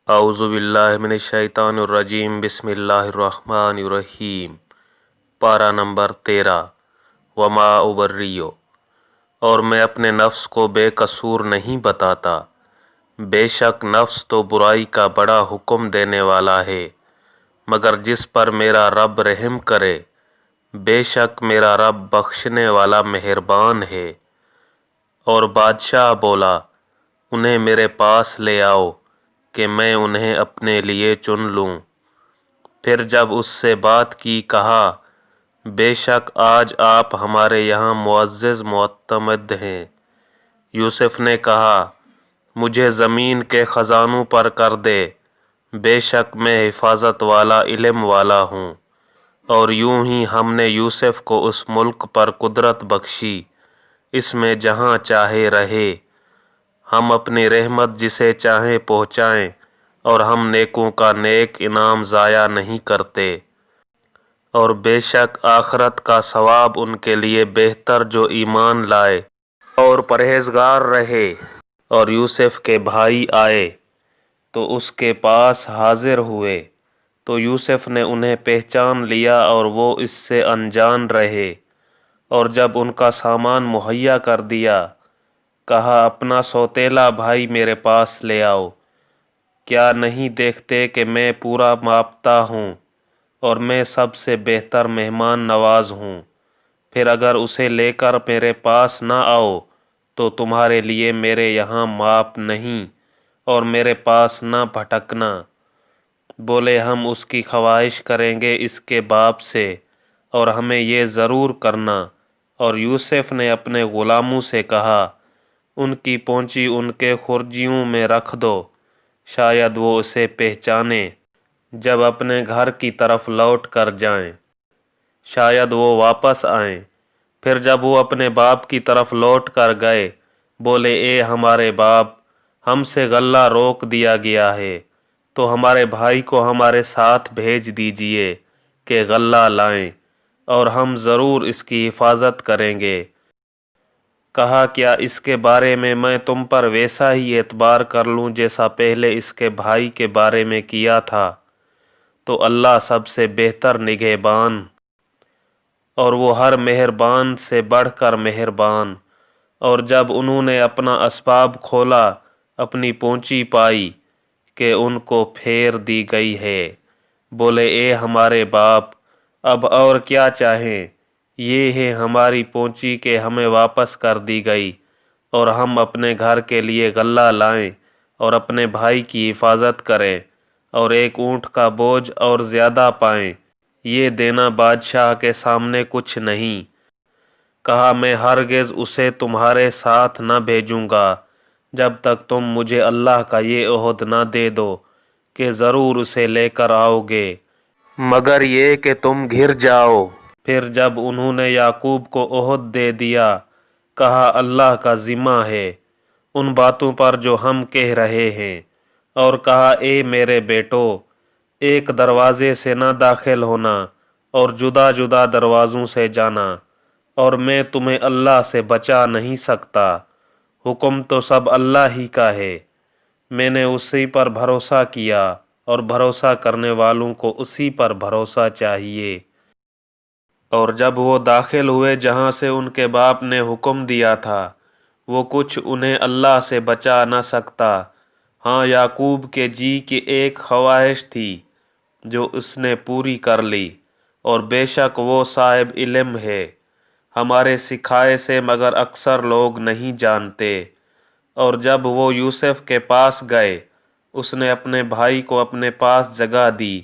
اعوذ باللہ من الشیطان الرجیم بسم اللہ الرحمن الرحیم۔ پارہ نمبر 13۔ وما ابریو، اور میں اپنے نفس کو بے قصور نہیں بتاتا، بے شک نفس تو برائی کا بڑا حکم دینے والا ہے، مگر جس پر میرا رب رحم کرے، بے شک میرا رب بخشنے والا مہربان ہے۔ اور بادشاہ بولا، انہیں میرے پاس لے آؤ کہ میں انہیں اپنے لیے چن لوں۔ پھر جب اس سے بات کی، کہا، بے شک آج آپ ہمارے یہاں معزز معتمد ہیں۔ یوسف نے کہا، مجھے زمین کے خزانوں پر کر دے، بے شک میں حفاظت والا علم والا ہوں۔ اور یوں ہی ہم نے یوسف کو اس ملک پر قدرت بخشی، اس میں جہاں چاہے رہے، ہم اپنی رحمت جسے چاہیں پہنچائیں، اور ہم نیکوں کا نیک انعام ضائع نہیں کرتے۔ اور بے شک آخرت کا ثواب ان کے لیے بہتر جو ایمان لائے اور پرہیزگار رہے۔ اور یوسف کے بھائی آئے تو اس کے پاس حاضر ہوئے، تو یوسف نے انہیں پہچان لیا اور وہ اس سے انجان رہے۔ اور جب ان کا سامان مہیا کر دیا، کہا، اپنا سوتیلا بھائی میرے پاس لے آؤ۔ کیا نہیں دیکھتے کہ میں پورا ماپتا ہوں اور میں سب سے بہتر مہمان نواز ہوں؟ پھر اگر اسے لے کر میرے پاس نہ آؤ تو تمہارے لیے میرے یہاں ماپ نہیں اور میرے پاس نہ بھٹکنا۔ بولے، ہم اس کی خواہش کریں گے اس کے باپ سے، اور ہمیں یہ ضرور کرنا۔ اور یوسف نے اپنے غلاموں سے کہا، ان کی پونچی ان کے خرجیوں میں رکھ دو، شاید وہ اسے پہچانیں جب اپنے گھر کی طرف لوٹ کر جائیں، شاید وہ واپس آئیں۔ پھر جب وہ اپنے باپ کی طرف لوٹ کر گئے، بولے، اے ہمارے باپ، ہم سے غلہ روک دیا گیا ہے، تو ہمارے بھائی کو ہمارے ساتھ بھیج دیجئے کہ غلہ لائیں، اور ہم ضرور اس کی حفاظت کریں گے۔ کہا، کیا اس کے بارے میں تم پر ویسا ہی اعتبار کر لوں جیسا پہلے اس کے بھائی کے بارے میں کیا تھا؟ تو اللہ سب سے بہتر نگہبان، اور وہ ہر مہربان سے بڑھ کر مہربان۔ اور جب انہوں نے اپنا اسباب کھولا، اپنی پونچی پائی کہ ان کو پھیر دی گئی ہے، بولے، اے ہمارے باپ، اب اور کیا چاہیں؟ یہ ہے ہماری پونچی کہ ہمیں واپس کر دی گئی، اور ہم اپنے گھر کے لیے غلہ لائیں اور اپنے بھائی کی حفاظت کریں، اور ایک اونٹ کا بوجھ اور زیادہ پائیں۔ یہ دینا بادشاہ کے سامنے کچھ نہیں۔ کہا، میں ہرگز اسے تمہارے ساتھ نہ بھیجوں گا جب تک تم مجھے اللہ کا یہ عہد نہ دے دو کہ ضرور اسے لے کر آؤ گے، مگر یہ کہ تم گھر جاؤ۔ پھر جب انہوں نے یعقوب کو عہد دے دیا، کہا، اللہ کا ذمہ ہے ان باتوں پر جو ہم کہہ رہے ہیں۔ اور کہا، اے میرے بیٹو، ایک دروازے سے نہ داخل ہونا اور جدا جدا دروازوں سے جانا، اور میں تمہیں اللہ سے بچا نہیں سکتا۔ حکم تو سب اللہ ہی کا ہے، میں نے اسی پر بھروسہ کیا، اور بھروسہ کرنے والوں کو اسی پر بھروسہ چاہیے۔ اور جب وہ داخل ہوئے جہاں سے ان کے باپ نے حکم دیا تھا، وہ کچھ انہیں اللہ سے بچا نہ سکتا۔ ہاں، یعقوب کے جی کی ایک خواہش تھی جو اس نے پوری کر لی، اور بے شک وہ صاحب علم ہے ہمارے سکھائے سے، مگر اکثر لوگ نہیں جانتے۔ اور جب وہ یوسف کے پاس گئے، اس نے اپنے بھائی کو اپنے پاس جگہ دی،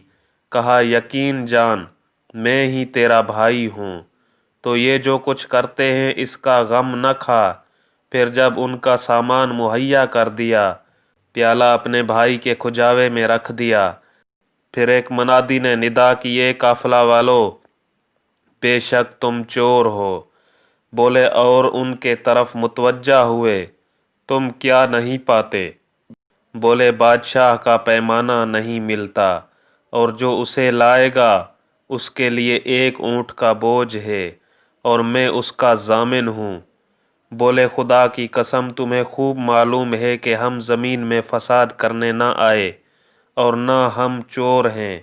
کہا، یقین جان میں ہی تیرا بھائی ہوں، تو یہ جو کچھ کرتے ہیں اس کا غم نہ کھا۔ پھر جب ان کا سامان مہیا کر دیا، پیالہ اپنے بھائی کے کھجاوے میں رکھ دیا، پھر ایک منادی نے ندا کی، اے قافلہ والو، بے شک تم چور ہو۔ بولے، اور ان کے طرف متوجہ ہوئے، تم کیا نہیں پاتے؟ بولے، بادشاہ کا پیمانہ نہیں ملتا، اور جو اسے لائے گا اس کے لیے ایک اونٹ کا بوجھ ہے، اور میں اس کا ضامن ہوں۔ بولے، خدا کی قسم، تمہیں خوب معلوم ہے کہ ہم زمین میں فساد کرنے نہ آئے، اور نہ ہم چور ہیں۔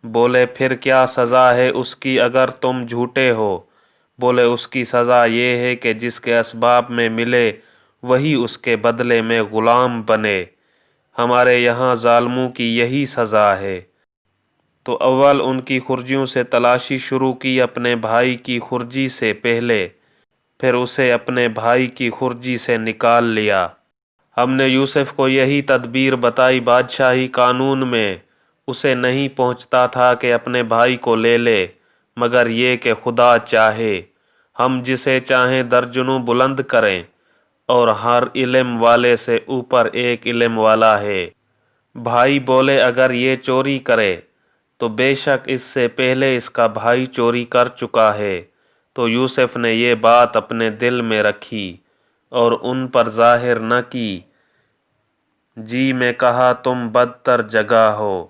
بولے پھر کیا سزا ہے اس کی اگر تم جھوٹے ہو؟ بولے اس کی سزا یہ ہے کہ جس کے اسباب میں ملے وہی اس کے بدلے میں غلام بنے۔ ہمارے یہاں ظالموں کی یہی سزا ہے۔ تو اول ان کی خرجیوں سے تلاشی شروع کی اپنے بھائی کی خرجی سے پہلے، پھر اسے اپنے بھائی کی خرجی سے نکال لیا۔ ہم نے یوسف کو یہی تدبیر بتائی، بادشاہی قانون میں اسے نہیں پہنچتا تھا کہ اپنے بھائی کو لے لے، مگر یہ کہ خدا چاہے ہم جسے چاہیں درجنوں بلند کریں، اور ہر علم والے سے اوپر ایک علم والا ہے۔ بھائی بولے اگر یہ چوری کرے تو بے شک اس سے پہلے اس کا بھائی چوری کر چکا ہے۔ تو یوسف نے یہ بات اپنے دل میں رکھی اور ان پر ظاہر نہ کی۔ جی میں کہا تم بدتر جگہ ہو،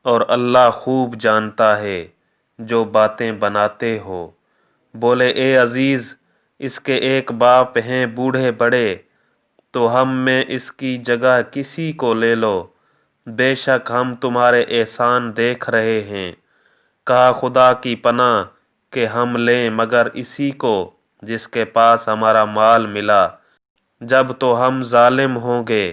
اور اللہ خوب جانتا ہے جو باتیں بناتے ہو۔ بولے اے عزیز، اس کے ایک باپ ہیں بوڑھے بڑے، تو ہم میں اس کی جگہ کسی کو لے لو، بے شک ہم تمہارے احسان دیکھ رہے ہیں۔ کہا خدا کی پناہ کہ ہم لیں مگر اسی کو جس کے پاس ہمارا مال ملا، جب تو ہم ظالم ہوں گے۔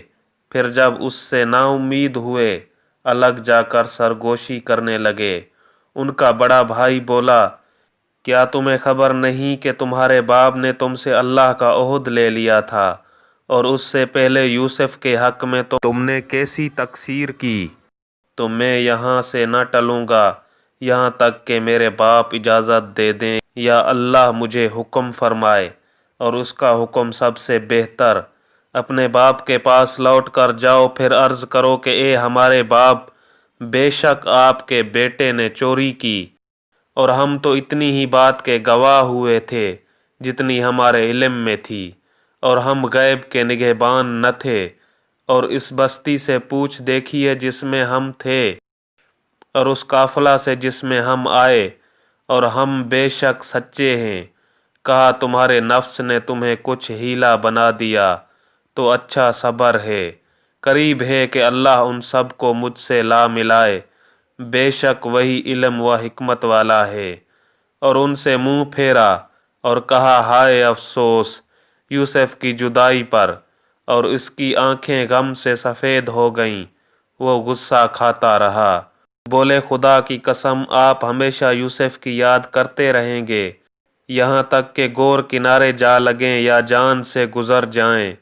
پھر جب اس سے نا امید ہوئے، الگ جا کر سرگوشی کرنے لگے۔ ان کا بڑا بھائی بولا، کیا تمہیں خبر نہیں کہ تمہارے باپ نے تم سے اللہ کا عہد لے لیا تھا، اور اس سے پہلے یوسف کے حق میں تو تم نے کیسی تقصیر کی؟ تو میں یہاں سے نہ ٹلوں گا یہاں تک کہ میرے باپ اجازت دے دیں یا اللہ مجھے حکم فرمائے، اور اس کا حکم سب سے بہتر۔ اپنے باپ کے پاس لوٹ کر جاؤ، پھر عرض کرو کہ اے ہمارے باپ، بے شک آپ کے بیٹے نے چوری کی، اور ہم تو اتنی ہی بات کے گواہ ہوئے تھے جتنی ہمارے علم میں تھی، اور ہم غیب کے نگہبان نہ تھے۔ اور اس بستی سے پوچھ دیکھیے جس میں ہم تھے، اور اس قافلہ سے جس میں ہم آئے، اور ہم بے شک سچے ہیں۔ کہا تمہارے نفس نے تمہیں کچھ ہیلا بنا دیا تو اچھا صبر ہے، قریب ہے کہ اللہ ان سب کو مجھ سے لا ملائے، بے شک وہی علم و حکمت والا ہے۔ اور ان سے منہ پھیرا اور کہا ہائے افسوس یوسف کی جدائی پر، اور اس کی آنکھیں غم سے سفید ہو گئیں، وہ غصہ کھاتا رہا۔ بولے خدا کی قسم آپ ہمیشہ یوسف کی یاد کرتے رہیں گے، یہاں تک کہ گور کنارے جا لگیں یا جان سے گزر جائیں۔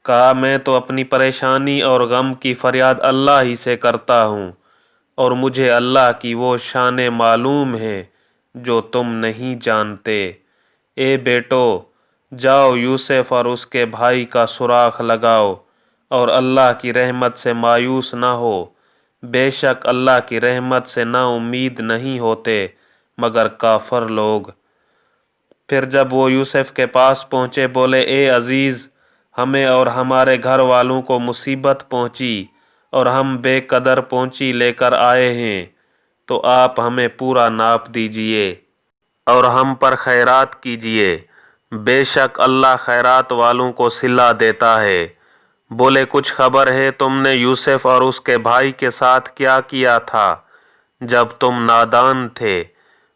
کہا میں تو اپنی پریشانی اور غم کی فریاد اللہ ہی سے کرتا ہوں، اور مجھے اللہ کی وہ شان معلوم ہے جو تم نہیں جانتے۔ اے بیٹو، جاؤ یوسف اور اس کے بھائی کا سراغ لگاؤ، اور اللہ کی رحمت سے مایوس نہ ہو، بے شک اللہ کی رحمت سے نا امید نہیں ہوتے مگر کافر لوگ۔ پھر جب وہ یوسف کے پاس پہنچے بولے اے عزیز، ہمیں اور ہمارے گھر والوں کو مصیبت پہنچی، اور ہم بے قدر پہنچی لے کر آئے ہیں، تو آپ ہمیں پورا ناپ دیجئے اور ہم پر خیرات کیجئے، بے شک اللہ خیرات والوں کو صلہ دیتا ہے۔ بولے کچھ خبر ہے تم نے یوسف اور اس کے بھائی کے ساتھ کیا کیا تھا جب تم نادان تھے؟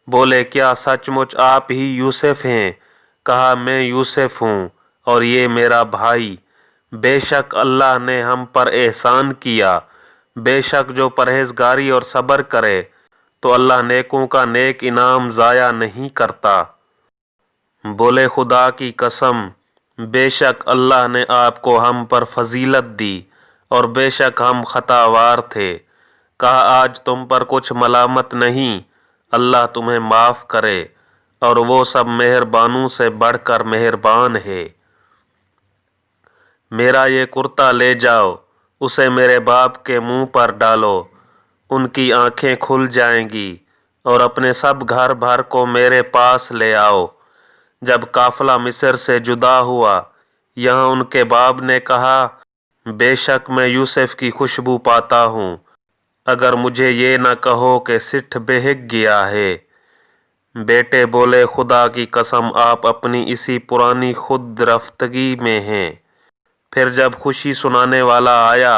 بولے کیا سچ مچ آپ ہی یوسف ہیں؟ کہا میں یوسف ہوں اور یہ میرا بھائی، بے شک اللہ نے ہم پر احسان کیا، بے شک جو پرہیزگاری اور صبر کرے تو اللہ نیکوں کا نیک انعام ضائع نہیں کرتا۔ بولے خدا کی قسم بے شک اللہ نے آپ کو ہم پر فضیلت دی، اور بے شک ہم خطا وار تھے۔ کہا آج تم پر کچھ ملامت نہیں، اللہ تمہیں معاف کرے، اور وہ سب مہربانوں سے بڑھ کر مہربان ہے۔ میرا یہ کرتا لے جاؤ، اسے میرے باپ کے منہ پر ڈالو، ان کی آنکھیں کھل جائیں گی، اور اپنے سب گھر بھر کو میرے پاس لے آؤ۔ جب قافلہ مصر سے جدا ہوا، یہاں ان کے باپ نے کہا بے شک میں یوسف کی خوشبو پاتا ہوں، اگر مجھے یہ نہ کہو کہ سٹھ بہک گیا ہے۔ بیٹے بولے خدا کی قسم آپ اپنی اسی پرانی خود رفتگی میں ہیں۔ پھر جب خوشی سنانے والا آیا،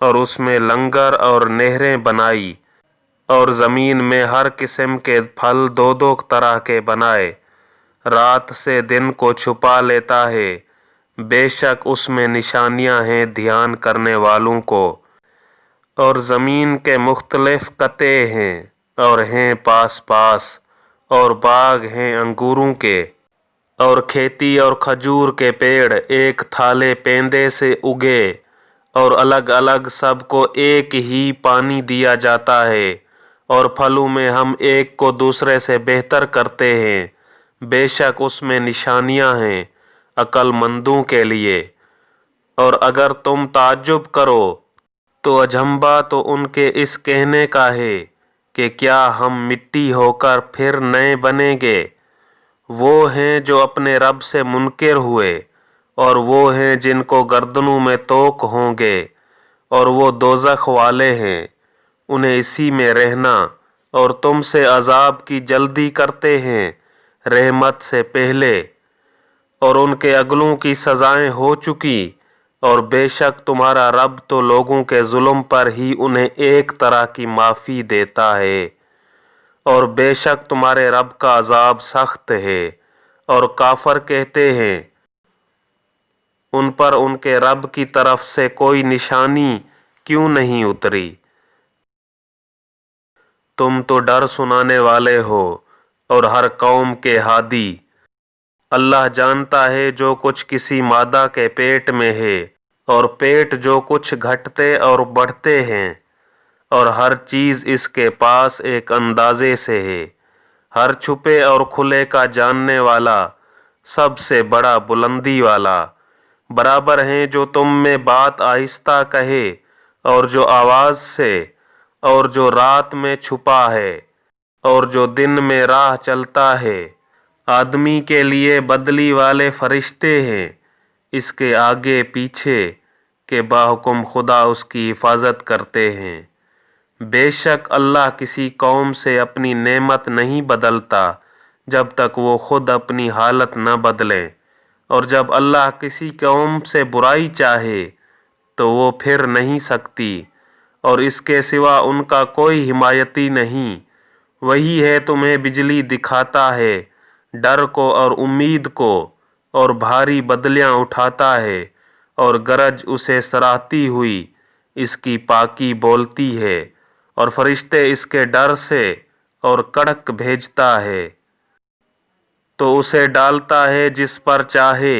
اور اس میں لنگر اور نہریں بنائی، اور زمین میں ہر قسم کے پھل دو دو طرح کے بنائے، رات سے دن کو چھپا لیتا ہے، بے شک اس میں نشانیاں ہیں دھیان کرنے والوں کو۔ اور زمین کے مختلف قطعے ہیں اور ہیں پاس پاس، اور باغ ہیں انگوروں کے، اور کھیتی اور کھجور کے پیڑ ایک تھالے پیندے سے اگے، اور الگ الگ سب کو ایک ہی پانی دیا جاتا ہے، اور پھلوں میں ہم ایک کو دوسرے سے بہتر کرتے ہیں، بے شک اس میں نشانیاں ہیں عقل مندوں کے لیے۔ اور اگر تم تعجب کرو تو اجنبا تو ان کے اس کہنے کا ہے کہ کیا ہم مٹی ہو کر پھر نئے بنیں گے؟ وہ ہیں جو اپنے رب سے منکر ہوئے، اور وہ ہیں جن کو گردنوں میں توق ہوں گے، اور وہ دوزخ والے ہیں، انہیں اسی میں رہنا، اور تم سے عذاب کی جلدی کرتے ہیں رحمت سے پہلے، اور ان کے اگلوں کی سزائیں ہو چکی، اور بے شک تمہارا رب تو لوگوں کے ظلم پر ہی انہیں ایک طرح کی معافی دیتا ہے، اور بے شک تمہارے رب کا عذاب سخت ہے۔ اور کافر کہتے ہیں ان پر ان کے رب کی طرف سے کوئی نشانی کیوں نہیں اتری؟ تم تو ڈر سنانے والے ہو اور ہر قوم کے ہادی۔ اللہ جانتا ہے جو کچھ کسی مادہ کے پیٹ میں ہے، اور پیٹ جو کچھ گھٹتے اور بڑھتے ہیں، اور ہر چیز اس کے پاس ایک اندازے سے ہے۔ ہر چھپے اور کھلے کا جاننے والا، سب سے بڑا بلندی والا۔ برابر ہیں جو تم میں بات آہستہ کہے اور جو آواز سے، اور جو رات میں چھپا ہے اور جو دن میں راہ چلتا ہے۔ آدمی کے لیے بدلی والے فرشتے ہیں اس کے آگے پیچھے کہ باحکم خدا اس کی حفاظت کرتے ہیں۔ بے شک اللہ کسی قوم سے اپنی نعمت نہیں بدلتا جب تک وہ خود اپنی حالت نہ بدلیں، اور جب اللہ کسی قوم سے برائی چاہے تو وہ پھر نہیں سکتی، اور اس کے سوا ان کا کوئی حمایتی نہیں۔ وہی ہے تمہیں بجلی دکھاتا ہے ڈر کو اور امید کو، اور بھاری بدلیاں اٹھاتا ہے، اور گرج اسے سراہتی ہوئی اس کی پاکی بولتی ہے، اور فرشتے اس کے ڈر سے اور کڑک بھیجتا ہے، تو اسے ڈالتا ہے جس پر چاہے،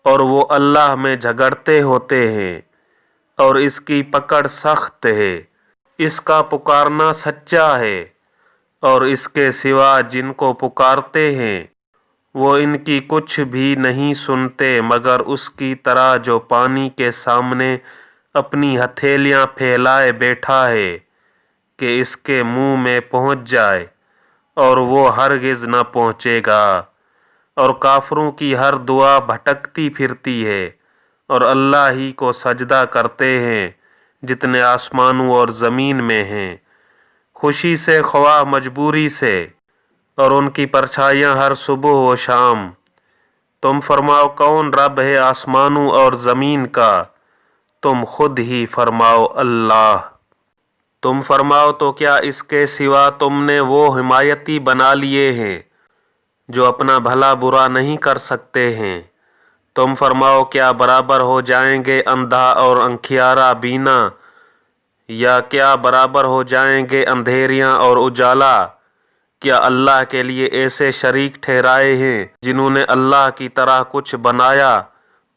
اور وہ اللہ میں جھگڑتے ہوتے ہیں، اور اس کی پکڑ سخت ہے۔ اس کا پکارنا سچا ہے، اور اس کے سوا جن کو پکارتے ہیں وہ ان کی کچھ بھی نہیں سنتے مگر اس کی طرح جو پانی کے سامنے اپنی ہتھیلیاں پھیلائے بیٹھا ہے کہ اس کے منہ میں پہنچ جائے، اور وہ ہرگز نہ پہنچے گا۔ اور کافروں کی ہر دعا بھٹکتی پھرتی ہے، اور اللہ ہی کو سجدہ کرتے ہیں جتنے آسمانوں اور زمین میں ہیں، خوشی سے خواہ مجبوری سے، اور ان کی پرچھائیاں ہر صبح و شام۔ تم فرماؤ کون رب ہے آسمانوں اور زمین کا؟ تم خود ہی فرماؤ اللہ۔ تم فرماؤ تو کیا اس کے سوا تم نے وہ حمایتی بنا لیے ہیں جو اپنا بھلا برا نہیں کر سکتے ہیں؟ تم فرماؤ کیا برابر ہو جائیں گے اندھا اور انکھیارا بینا، یا کیا برابر ہو جائیں گے اندھیریاں اور اجالا؟ کیا اللہ کے لیے ایسے شریک ٹھہرائے ہیں جنہوں نے اللہ کی طرح کچھ بنایا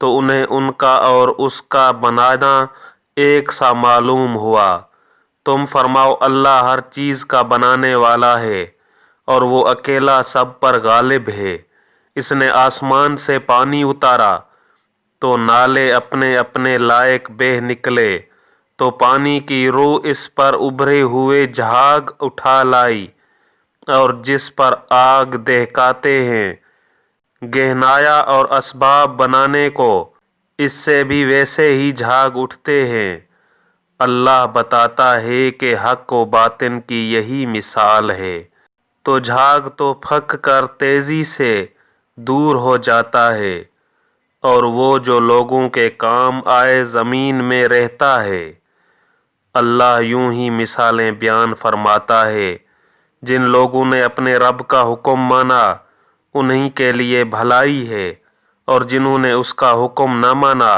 تو انہیں ان کا اور اس کا بنانا ایک سا معلوم ہوا؟ تم فرماؤ اللہ ہر چیز کا بنانے والا ہے، اور وہ اکیلا سب پر غالب ہے۔ اس نے آسمان سے پانی اتارا تو نالے اپنے اپنے لائق بہہ نکلے، تو پانی کی روح اس پر ابھرے ہوئے جھاگ اٹھا لائی، اور جس پر آگ دہکاتے ہیں گہنایا اور اسباب بنانے کو، اس سے بھی ویسے ہی جھاگ اٹھتے ہیں۔ اللہ بتاتا ہے کہ حق و باطن کی یہی مثال ہے، تو جھاگ تو پھک کر تیزی سے دور ہو جاتا ہے، اور وہ جو لوگوں کے کام آئے زمین میں رہتا ہے۔ اللہ یوں ہی مثالیں بیان فرماتا ہے، جن لوگوں نے اپنے رب کا حکم مانا انہی کے لیے بھلائی ہے، اور جنہوں نے اس کا حکم نہ مانا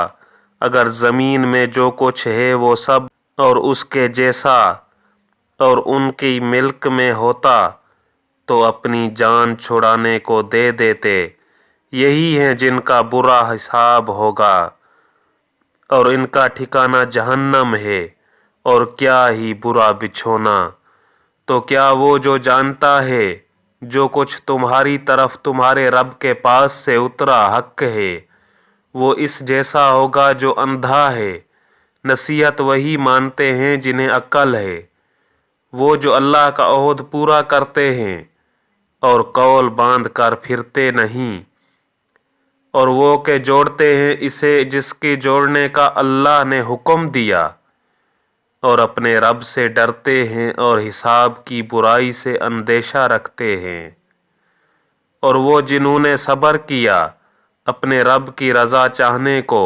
اگر زمین میں جو کچھ ہے وہ سب اور اس کے جیسا اور ان کی ملک میں ہوتا تو اپنی جان چھڑانے کو دے دیتے۔ یہی ہیں جن کا برا حساب ہوگا اور ان کا ٹھکانہ جہنم ہے، اور کیا ہی برا بچھونا۔ تو کیا وہ جو جانتا ہے جو کچھ تمہاری طرف تمہارے رب کے پاس سے اترا حق ہے، وہ اس جیسا ہوگا جو اندھا ہے؟ نصیحت وہی مانتے ہیں جنہیں عقل ہے، وہ جو اللہ کا عہد پورا کرتے ہیں اور قول باندھ کر پھرتے نہیں، اور وہ کہ جوڑتے ہیں اسے جس کی جوڑنے کا اللہ نے حکم دیا، اور اپنے رب سے ڈرتے ہیں اور حساب کی برائی سے اندیشہ رکھتے ہیں۔ اور وہ جنہوں نے صبر کیا اپنے رب کی رضا چاہنے کو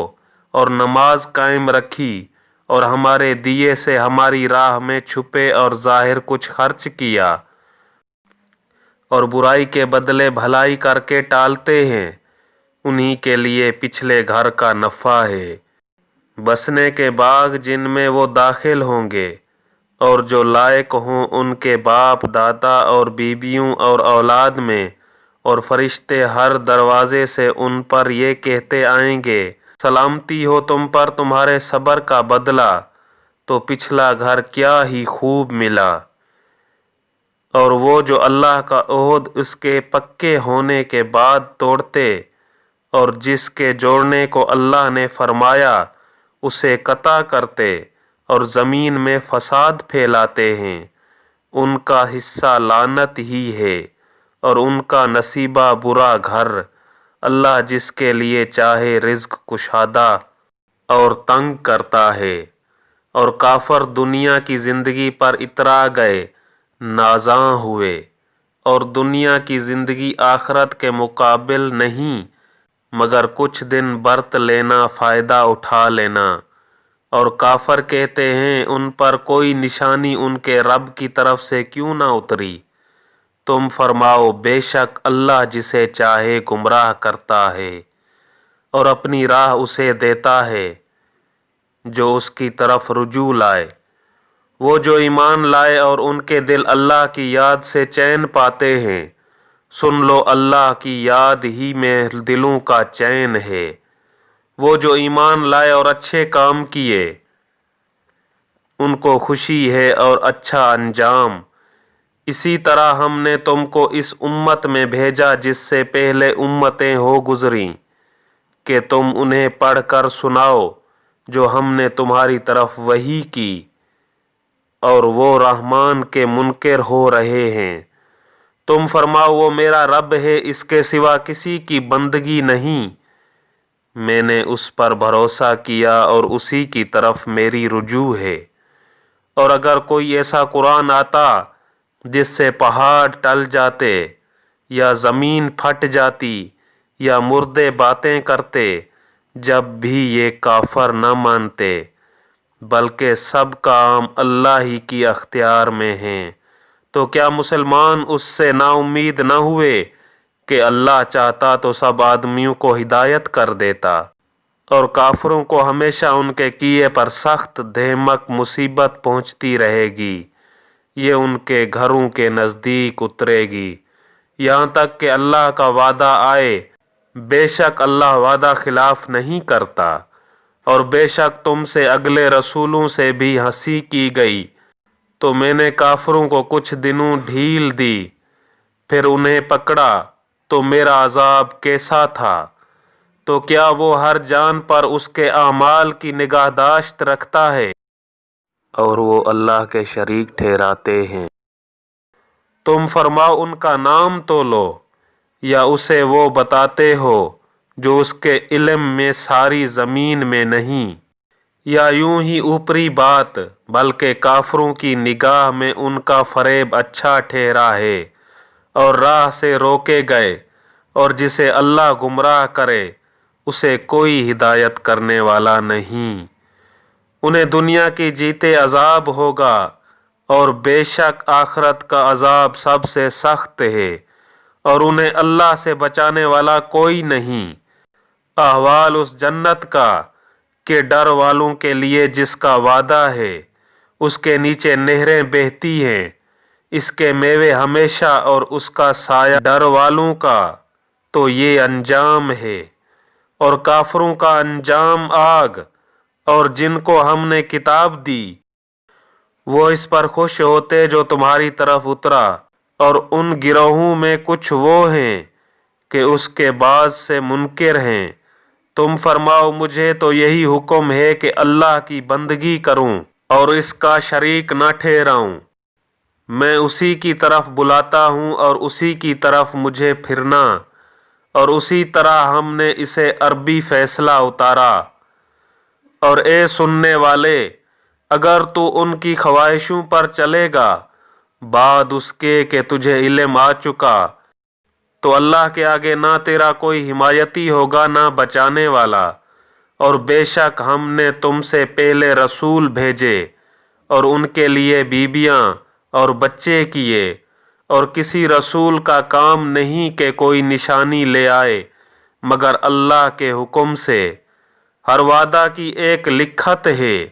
اور نماز قائم رکھی اور ہمارے دیے سے ہماری راہ میں چھپے اور ظاہر کچھ خرچ کیا، اور برائی کے بدلے بھلائی کر کے ٹالتے ہیں، انہی کے لیے پچھلے گھر کا نفع ہے، بسنے کے باغ جن میں وہ داخل ہوں گے، اور جو لائق ہوں ان کے باپ دادا اور بیویوں اور اولاد میں، اور فرشتے ہر دروازے سے ان پر یہ کہتے آئیں گے، سلامتی ہو تم پر تمہارے صبر کا بدلہ، تو پچھلا گھر کیا ہی خوب ملا۔ اور وہ جو اللہ کا عہد اس کے پکے ہونے کے بعد توڑتے اور جس کے جوڑنے کو اللہ نے فرمایا اسے قطع کرتے اور زمین میں فساد پھیلاتے ہیں، ان کا حصہ لعنت ہی ہے اور ان کا نصیبہ برا گھر۔ اللہ جس کے لیے چاہے رزق کشادہ اور تنگ کرتا ہے، اور کافر دنیا کی زندگی پر اترا گئے، نازاں ہوئے، اور دنیا کی زندگی آخرت کے مقابل نہیں مگر کچھ دن برت لینا، فائدہ اٹھا لینا۔ اور کافر کہتے ہیں ان پر کوئی نشانی ان کے رب کی طرف سے کیوں نہ اتری؟ تم فرماؤ بے شک اللہ جسے چاہے گمراہ کرتا ہے اور اپنی راہ اسے دیتا ہے جو اس کی طرف رجوع لائے۔ وہ جو ایمان لائے اور ان کے دل اللہ کی یاد سے چین پاتے ہیں، سن لو اللہ کی یاد ہی میں دلوں کا چین ہے۔ وہ جو ایمان لائے اور اچھے کام کیے ان کو خوشی ہے اور اچھا انجام۔ اسی طرح ہم نے تم کو اس امت میں بھیجا جس سے پہلے امتیں ہو گزریں کہ تم انہیں پڑھ کر سناؤ جو ہم نے تمہاری طرف وحی کی، اور وہ رحمان کے منکر ہو رہے ہیں۔ تم فرماؤ وہ میرا رب ہے، اس کے سوا کسی کی بندگی نہیں، میں نے اس پر بھروسہ کیا اور اسی کی طرف میری رجوع ہے۔ اور اگر کوئی ایسا قرآن آتا جس سے پہاڑ ٹل جاتے یا زمین پھٹ جاتی یا مردے باتیں کرتے، جب بھی یہ کافر نہ مانتے، بلکہ سب کام اللہ ہی کی اختیار میں ہیں، تو کیا مسلمان اس سے نا امید نہ ہوئے کہ اللہ چاہتا تو سب آدمیوں کو ہدایت کر دیتا، اور کافروں کو ہمیشہ ان کے کیے پر سخت دھمک مصیبت پہنچتی رہے گی، یہ ان کے گھروں کے نزدیک اترے گی، یہاں تک کہ اللہ کا وعدہ آئے۔ بے شک اللہ وعدہ خلاف نہیں کرتا، اور بے شک تم سے اگلے رسولوں سے بھی ہنسی کی گئی، تو میں نے کافروں کو کچھ دنوں ڈھیل دی، پھر انہیں پکڑا تو میرا عذاب کیسا تھا؟ تو کیا وہ ہر جان پر اس کے اعمال کی نگہداشت رکھتا ہے؟ اور وہ اللہ کے شریک ٹھہراتے ہیں۔ تم فرماؤ ان کا نام تو لو، یا اسے وہ بتاتے ہو جو اس کے علم میں ساری زمین میں نہیں، یا یوں ہی اوپری بات، بلکہ کافروں کی نگاہ میں ان کا فریب اچھا ٹھہرا ہے اور راہ سے روکے گئے، اور جسے اللہ گمراہ کرے اسے کوئی ہدایت کرنے والا نہیں۔ انہیں دنیا کی جیتے عذاب ہوگا اور بے شک آخرت کا عذاب سب سے سخت ہے اور انہیں اللہ سے بچانے والا کوئی نہیں۔ احوال اس جنت کا کہ ڈر والوں کے لیے جس کا وعدہ ہے، اس کے نیچے نہریں بہتی ہیں، اس کے میوے ہمیشہ اور اس کا سایہ ڈر والوں کا تو یہ انجام ہے، اور کافروں کا انجام آگ۔ اور جن کو ہم نے کتاب دی وہ اس پر خوش ہوتے جو تمہاری طرف اترا، اور ان گروہوں میں کچھ وہ ہیں کہ اس کے بعد سے منکر ہیں۔ تم فرماؤ مجھے تو یہی حکم ہے کہ اللہ کی بندگی کروں اور اس کا شریک نہ ٹھہراؤں۔ میں اسی کی طرف بلاتا ہوں اور اسی کی طرف مجھے پھرنا، اور اسی طرح ہم نے اسے عربی فیصلہ اتارا۔ اور اے سننے والے، اگر تو ان کی خواہشوں پر چلے گا بعد اس کے کہ تجھے علم آ چکا، تو اللہ کے آگے نہ تیرا کوئی حمایتی ہوگا نہ بچانے والا۔ اور بے شک ہم نے تم سے پہلے رسول بھیجے اور ان کے لیے بیویاں اور بچے کیے، اور کسی رسول کا کام نہیں کہ کوئی نشانی لے آئے مگر اللہ کے حکم سے۔ ہر وعدہ کی ایک لکھت ہے،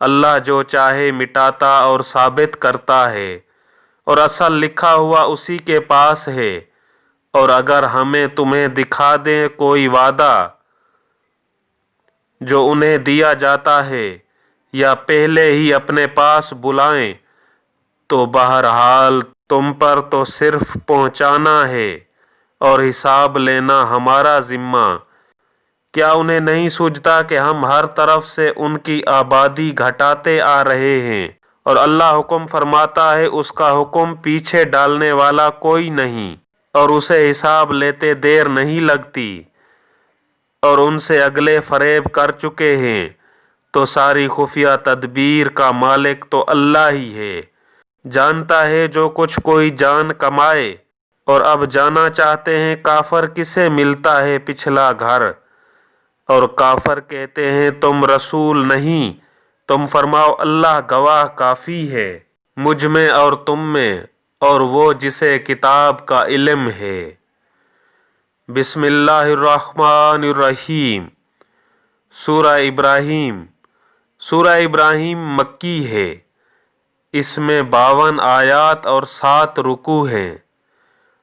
اللہ جو چاہے مٹاتا اور ثابت کرتا ہے، اور اصل لکھا ہوا اسی کے پاس ہے۔ اور اگر ہمیں تمہیں دکھا دیں کوئی وعدہ جو انہیں دیا جاتا ہے یا پہلے ہی اپنے پاس بلائیں، تو بہرحال تم پر تو صرف پہنچانا ہے اور حساب لینا ہمارا ذمہ۔ کیا انہیں نہیں سوجھتا کہ ہم ہر طرف سے ان کی آبادی گھٹاتے آ رہے ہیں، اور اللہ حکم فرماتا ہے اس کا حکم پیچھے ڈالنے والا کوئی نہیں، اور اسے حساب لیتے دیر نہیں لگتی۔ اور ان سے اگلے فریب کر چکے ہیں، تو ساری خفیہ تدبیر کا مالک تو اللہ ہی ہے۔ جانتا ہے جو کچھ کوئی جان کمائے، اور اب جانا چاہتے ہیں کافر کسے ملتا ہے پچھلا گھر۔ اور کافر کہتے ہیں تم رسول نہیں، تم فرماؤ اللہ گواہ کافی ہے مجھ میں اور تم میں، اور وہ جسے کتاب کا علم ہے۔ بسم اللہ الرحمن الرحیم۔ سورہ ابراہیم۔ سورہ ابراہیم مکی ہے۔ اس میں 52 آیات اور 7 رکوع ہیں۔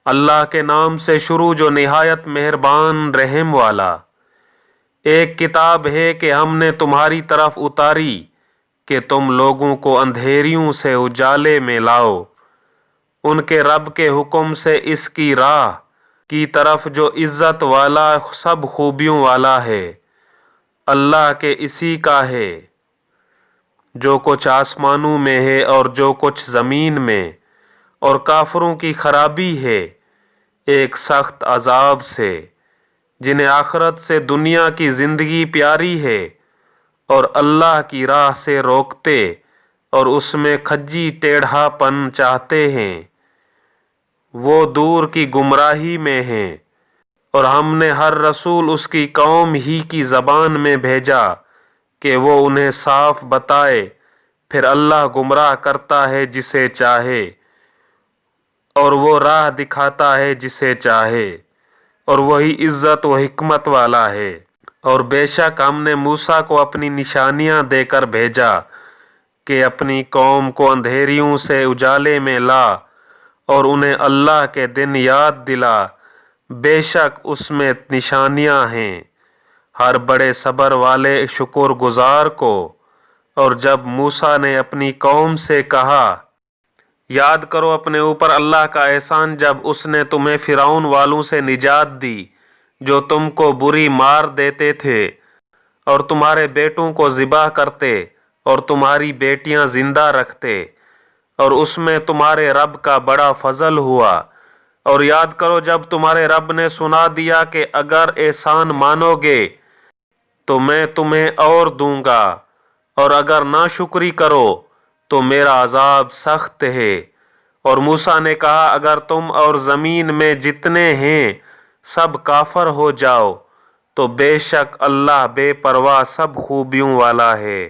اللہ کے نام سے شروع جو نہایت مہربان رحم والا۔ ایک کتاب ہے کہ ہم نے تمہاری طرف اتاری کہ تم لوگوں کو اندھیریوں سے اجالے میں لاؤ، ان کے رب کے حکم سے اس کی راہ کی طرف جو عزت والا سب خوبیوں والا ہے۔ اللہ کے اسی کا ہے جو کچھ آسمانوں میں ہے اور جو کچھ زمین میں، اور کافروں کی خرابی ہے ایک سخت عذاب سے، جنہیں آخرت سے دنیا کی زندگی پیاری ہے اور اللہ کی راہ سے روکتے اور اس میں کھجی ٹیڑھا پن چاہتے ہیں، وہ دور کی گمراہی میں ہیں۔ اور ہم نے ہر رسول اس کی قوم ہی کی زبان میں بھیجا کہ وہ انہیں صاف بتائے، پھر اللہ گمراہ کرتا ہے جسے چاہے اور وہ راہ دکھاتا ہے جسے چاہے، اور وہی عزت و حکمت والا ہے۔ اور بے شک ہم نے موسیٰ کو اپنی نشانیاں دے کر بھیجا کہ اپنی قوم کو اندھیریوں سے اجالے میں لا اور انہیں اللہ کے دن یاد دلا، بے شک اس میں نشانیاں ہیں ہر بڑے صبر والے شکر گزار کو۔ اور جب موسیٰ نے اپنی قوم سے کہا، یاد کرو اپنے اوپر اللہ کا احسان جب اس نے تمہیں فرعون والوں سے نجات دی جو تم کو بری مار دیتے تھے اور تمہارے بیٹوں کو ذبح کرتے اور تمہاری بیٹیاں زندہ رکھتے، اور اس میں تمہارے رب کا بڑا فضل ہوا۔ اور یاد کرو جب تمہارے رب نے سنا دیا کہ اگر احسان مانو گے تو میں تمہیں اور دوں گا، اور اگر ناشکری کرو تو میرا عذاب سخت ہے۔ اور موسیٰ نے کہا اگر تم اور زمین میں جتنے ہیں سب کافر ہو جاؤ تو بے شک اللہ بے پرواہ سب خوبیوں والا ہے۔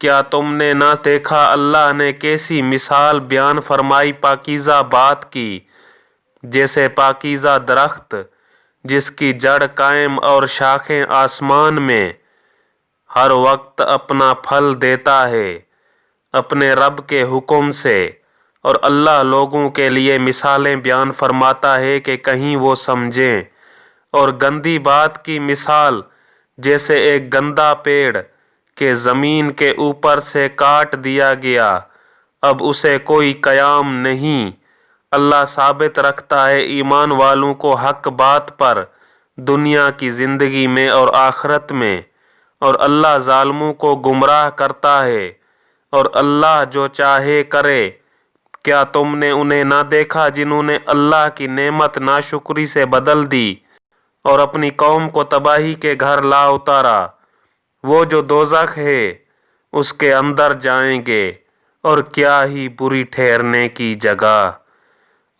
کیا تم نے نہ دیکھا اللہ نے کیسی مثال بیان فرمائی پاکیزہ بات کی، جیسے پاکیزہ درخت جس کی جڑ قائم اور شاخیں آسمان میں، ہر وقت اپنا پھل دیتا ہے اپنے رب کے حکم سے، اور اللہ لوگوں کے لیے مثالیں بیان فرماتا ہے کہ کہیں وہ سمجھیں۔ اور گندی بات کی مثال جیسے ایک گندا پیڑ کہ زمین کے اوپر سے کاٹ دیا گیا، اب اسے کوئی قیام نہیں۔ اللہ ثابت رکھتا ہے ایمان والوں کو حق بات پر دنیا کی زندگی میں اور آخرت میں، اور اللہ ظالموں کو گمراہ کرتا ہے، اور اللہ جو چاہے کرے۔ کیا تم نے انہیں نہ دیکھا جنہوں نے اللہ کی نعمت ناشکری سے بدل دی اور اپنی قوم کو تباہی کے گھر لا اتارا؟ وہ جو دوزخ ہے اس کے اندر جائیں گے، اور کیا ہی بری ٹھہرنے کی جگہ۔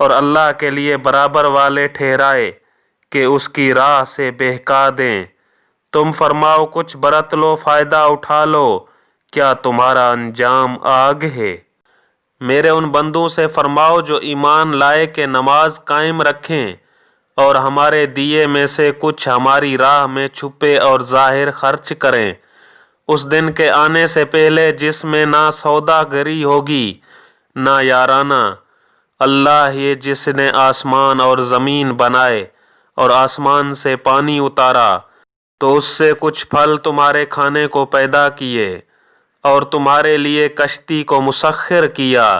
اور اللہ کے لیے برابر والے ٹھہرائے کہ اس کی راہ سے بہکا دیں۔ تم فرماؤ کچھ برت لو، فائدہ اٹھا لو، کیا تمہارا انجام آگ ہے؟ میرے ان بندوں سے فرماؤ جو ایمان لائے کہ نماز قائم رکھیں اور ہمارے دیے میں سے کچھ ہماری راہ میں چھپے اور ظاہر خرچ کریں، اس دن کے آنے سے پہلے جس میں نہ سودا گری ہوگی نہ یارانہ۔ اللہ ہی جس نے آسمان اور زمین بنائے اور آسمان سے پانی اتارا تو اس سے کچھ پھل تمہارے کھانے کو پیدا کیے، اور تمہارے لیے کشتی کو مسخر کیا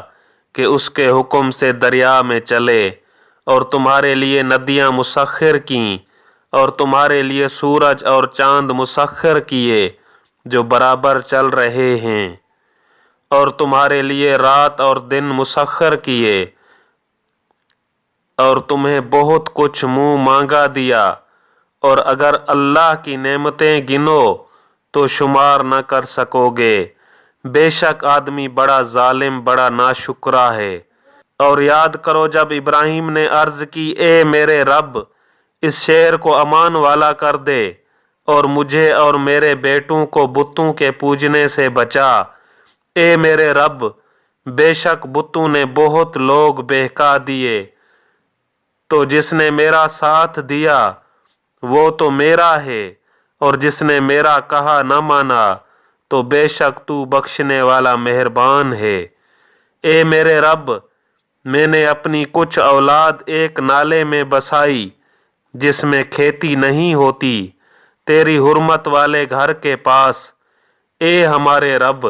کہ اس کے حکم سے دریا میں چلے، اور تمہارے لیے ندیاں مسخر کیں، اور تمہارے لیے سورج اور چاند مسخر کیے جو برابر چل رہے ہیں، اور تمہارے لیے رات اور دن مسخر کیے، اور تمہیں بہت کچھ منہ مانگا دیا، اور اگر اللہ کی نعمتیں گنو تو شمار نہ کر سکو گے۔ بے شک آدمی بڑا ظالم، بڑا ناشکرا ہے۔ اور یاد کرو جب ابراہیم نے عرض کی، اے میرے رب، اس شہر کو امان والا کر دے اور مجھے اور میرے بیٹوں کو بتوں کے پوجنے سے بچا۔ اے میرے رب، بے شک بتوں نے بہت لوگ بہکا دیے، تو جس نے میرا ساتھ دیا وہ تو میرا ہے، اور جس نے میرا کہا نہ مانا تو بے شک تو بخشنے والا مہربان ہے۔ اے میرے رب، میں نے اپنی کچھ اولاد ایک نالے میں بسائی جس میں کھیتی نہیں ہوتی، تیری حرمت والے گھر کے پاس، اے ہمارے رب،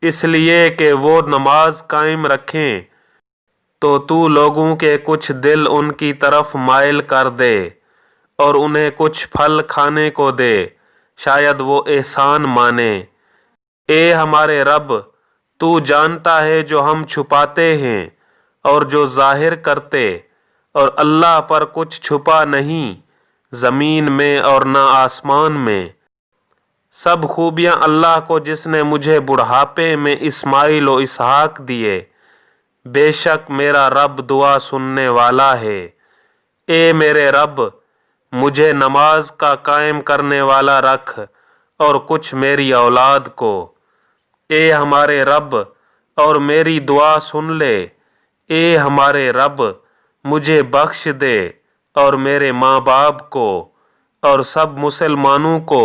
اس لیے کہ وہ نماز قائم رکھیں، تو لوگوں کے کچھ دل ان کی طرف مائل کر دے اور انہیں کچھ پھل کھانے کو دے، شاید وہ احسان مانے۔ اے ہمارے رب، تو جانتا ہے جو ہم چھپاتے ہیں اور جو ظاہر کرتے، اور اللہ پر کچھ چھپا نہیں زمین میں اور نہ آسمان میں۔ سب خوبیاں اللہ کو جس نے مجھے بڑھاپے میں اسماعیل و اسحاق دیے، بے شک میرا رب دعا سننے والا ہے۔ اے میرے رب، مجھے نماز کا قائم کرنے والا رکھ اور کچھ میری اولاد کو۔ اے ہمارے رب، اور میری دعا سن لے۔ اے ہمارے رب، مجھے بخش دے اور میرے ماں باپ کو اور سب مسلمانوں کو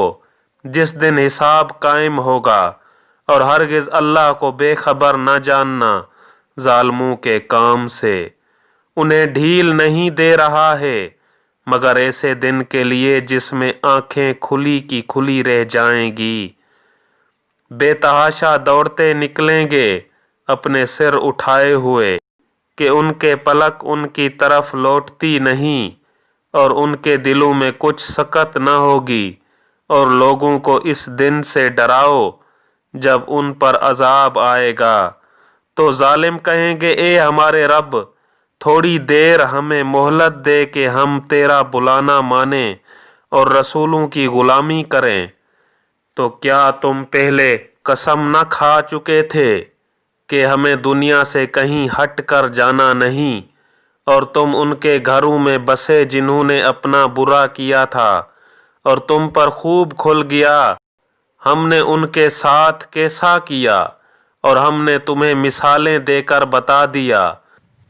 جس دن حساب قائم ہوگا، اور ہرگز اللہ کو بے خبر نہ جاننا ظالموں کے کام سے۔ انہیں ڈھیل نہیں دے رہا ہے مگر ایسے دن کے لیے جس میں آنکھیں کھلی کی کھلی رہ جائیں گی۔ بے تحاشا دوڑتے نکلیں گے اپنے سر اٹھائے ہوئے کہ ان کے پلک ان کی طرف لوٹتی نہیں، اور ان کے دلوں میں کچھ سکت نہ ہوگی۔ اور لوگوں کو اس دن سے ڈراؤ جب ان پر عذاب آئے گا، تو ظالم کہیں گے، اے ہمارے رب، تھوڑی دیر ہمیں مہلت دے کہ ہم تیرا بلانا مانیں اور رسولوں کی غلامی کریں۔ تو کیا تم پہلے قسم نہ کھا چکے تھے کہ ہمیں دنیا سے کہیں ہٹ کر جانا نہیں، اور تم ان کے گھروں میں بسے جنہوں نے اپنا برا کیا تھا، اور تم پر خوب کھل گیا ہم نے ان کے ساتھ کیسا کیا اور ہم نے تمہیں مثالیں دے کر بتا دیا،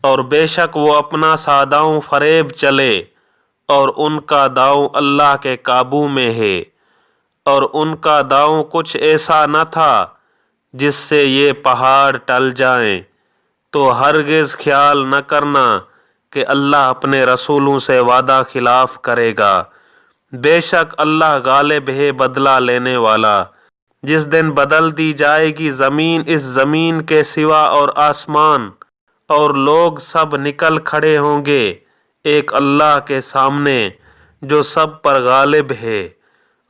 اور بے شک وہ اپنا ساداؤں فریب چلے، اور ان کا داؤں اللہ کے قابو میں ہے، اور ان کا داؤں کچھ ایسا نہ تھا جس سے یہ پہاڑ ٹل جائیں۔ تو ہرگز خیال نہ کرنا کہ اللہ اپنے رسولوں سے وعدہ خلاف کرے گا، بے شک اللہ غالب ہے بدلہ لینے والا۔ جس دن بدل دی جائے گی زمین اس زمین کے سوا اور آسمان، اور لوگ سب نکل کھڑے ہوں گے ایک اللہ کے سامنے جو سب پر غالب ہے،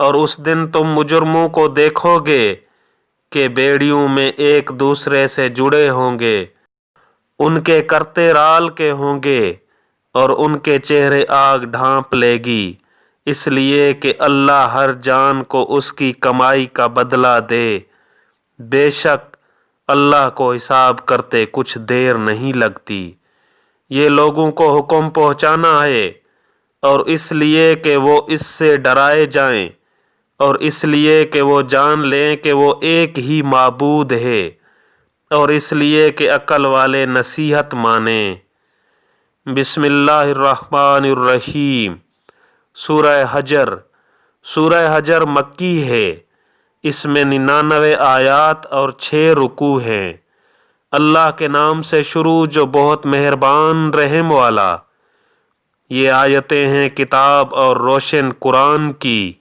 اور اس دن تم مجرموں کو دیکھو گے کہ بیڑیوں میں ایک دوسرے سے جڑے ہوں گے، ان کے کرتے رال کے ہوں گے، اور ان کے چہرے آگ ڈھانپ لے گی، اس لیے کہ اللہ ہر جان کو اس کی کمائی کا بدلہ دے، بے شک اللہ کو حساب کرتے کچھ دیر نہیں لگتی۔ یہ لوگوں کو حکم پہنچانا ہے، اور اس لیے کہ وہ اس سے ڈرائے جائیں، اور اس لیے کہ وہ جان لیں کہ وہ ایک ہی معبود ہے، اور اس لیے کہ عقل والے نصیحت مانیں۔ بسم اللہ الرحمن الرحیم۔ سورہ حجر۔ سورہ حجر مکی ہے، اس میں 99 آیات اور 6 رکوع ہیں۔ اللہ کے نام سے شروع جو بہت مہربان رحم والا۔ یہ آیتیں ہیں کتاب اور روشن قرآن کی۔